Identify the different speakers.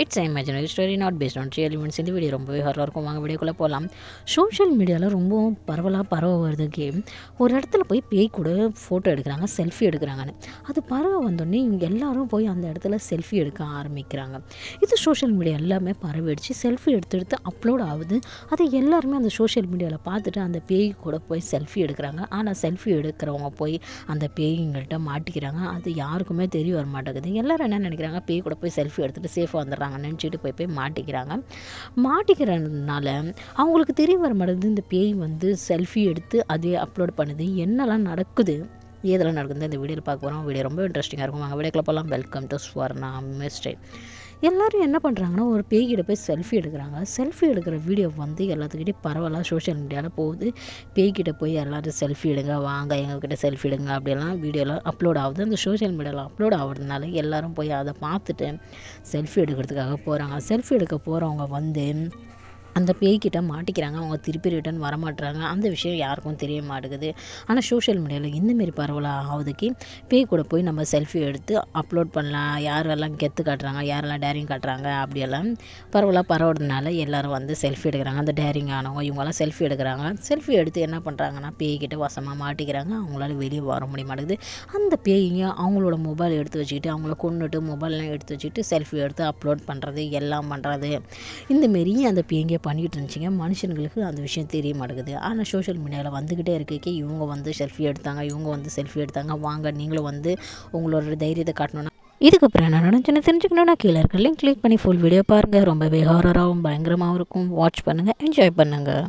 Speaker 1: It's imaginary story not based on real events. இந்த video ரொம்பவே ஹாராக இருக்கும். வாங்க வீடியோக்குள்ளே போகலாம். சோஷியல் மீடியாவில் ரொம்பவும் பரவ வருதுக்கு ஒரு இடத்துல போய் பேய் கூட ஃபோட்டோ எடுக்கிறாங்க, செல்ஃபி எடுக்கிறாங்கன்னு. அது பரவ வந்தோடனே இவங்க எல்லாரும் போய் அந்த இடத்துல செல்ஃபி எடுக்க ஆரம்பிக்கிறாங்க. இது சோஷியல் மீடியா எல்லாமே பரவிடுச்சு. செல்ஃபி எடுத்து அப்லோட் ஆகுது. அதை எல்லாருமே அந்த சோஷியல் மீடியாவில் பார்த்துட்டு அந்த பேய் கூட போய் செல்ஃபி எடுக்கிறாங்க. ஆனால் செல்ஃபி எடுக்கிறவங்க போய் அந்த பேய்ங்கள்ட்ட மாட்டிக்கிறாங்க. அது யாருக்குமே தெரிய வர மாட்டேங்குது. எல்லோரும் என்ன நினைக்கிறாங்க, பேய் கூட போய் செல்ஃபி எடுத்துகிட்டு சேஃபாக வந்துடுறாங்க நினச்சிட்டு போய் மாட்டிக்கிறாங்க. மாட்டிக்கிறதுனால அவங்களுக்கு தெரிய வர மாட்டேங்குது, இந்த பேய் வந்து செல்ஃபி எடுத்து அதே அப்லோட் பண்ணுது. என்னெல்லாம் நடக்குது, ஏதெல்லாம் நடக்குது இந்த வீடியோவில் பார்க்க போகிறோம். வீடியோ ரொம்ப இன்ட்ரெஸ்டிங்காக இருக்கும். நாங்கள் வீடியோக்குள்ள போகலாம். வெல்கம் டு ஸ்வர்ணா மிஸ்டே. எல்லோரும் என்ன பண்ணுறாங்கன்னா, ஒரு பேய்கிட்ட போய் செல்ஃபி எடுக்கிறாங்க. செல்ஃபி எடுக்கிற வீடியோ வந்து எல்லாத்துக்கிட்டே பரவலாக சோஷியல் மீடியாவில் போகுது. பேய்கிட்ட போய் எல்லோரும் செல்ஃபி எடுங்க, வாங்க எங்ககிட்ட செல்ஃபி எடுங்க அப்படிலாம் வீடியோவில் அப்லோட் ஆகுது. அந்த சோஷியல் மீடியாவில் அப்லோட் ஆகுறதுனால எல்லோரும் போய் அதை பார்த்துட்டு செல்ஃபி எடுக்கிறதுக்காக போகிறாங்க. செல்ஃபி எடுக்க போகிறவங்க வந்து அந்த பேய்கிட்ட மாட்டிக்கிறாங்க. அவங்க திருப்பி ரிட்டன் வரமாட்டுறாங்க. அந்த விஷயம் யாருக்கும் தெரிய மாட்டேங்குது. ஆனால் சோஷியல் மீடியாவில் இந்தமாரி பரவலாக ஆகுதுக்கு பேய் கூட போய் நம்ம செல்ஃபி எடுத்து அப்லோட் பண்ணலாம். யாரெல்லாம் கெத்து காட்டுறாங்க, யாரெல்லாம் டேரிங் காட்டுறாங்க, அப்படியெல்லாம் பரவலாக பரவுறதுனால எல்லோரும் வந்து செல்ஃபி எடுக்கிறாங்க. அந்த டேரிங் ஆனவங்க இவங்கெல்லாம் செல்ஃபி எடுக்கிறாங்க. செல்ஃபி எடுத்து என்ன பண்ணுறாங்கன்னா, பேய்கிட்ட வசமாக மாட்டிக்கிறாங்க. அவங்களால வெளியே வர முடிய மாட்டேங்குது. அந்த பேய்ங்க அவங்களோட மொபைல் எடுத்து வச்சுக்கிட்டு, அவங்கள கொண்டுட்டு மொபைல்லாம் எடுத்து வச்சுக்கிட்டு செல்ஃபி எடுத்து அப்லோட் பண்ணுறது, எல்லாம் பண்ணுறது, இந்தமாரி அந்த பேய்ங்க பண்ணிகிட்டு இருந்துச்சிங்க. மனுஷங்களுக்கு அந்த விஷயம் தெரிய மாட்டேங்குது. ஆனால் சோஷியல் மீடியாவில் வந்துக்கிட்டே இருக்க இவங்க வந்து செல்ஃபி எடுத்தாங்க, இவங்க வந்து செல்ஃபி எடுத்தாங்க, வாங்க நீங்களும் வந்து உங்களோட தைரியத்தை காட்டணும்னா இதுக்கப்புறம் என்ன நடந்துச்சுன்னு தெரிஞ்சுக்கணுன்னா கீழே இருக்க லிங்க் கிளிக் பண்ணி ஃபுல் வீடியோ பாருங்கள். ரொம்பவே ஹாரராகவும் பயங்கரமாகவும் இருக்கும். வாட்ச் பண்ணுங்கள், என்ஜாய் பண்ணுங்கள்.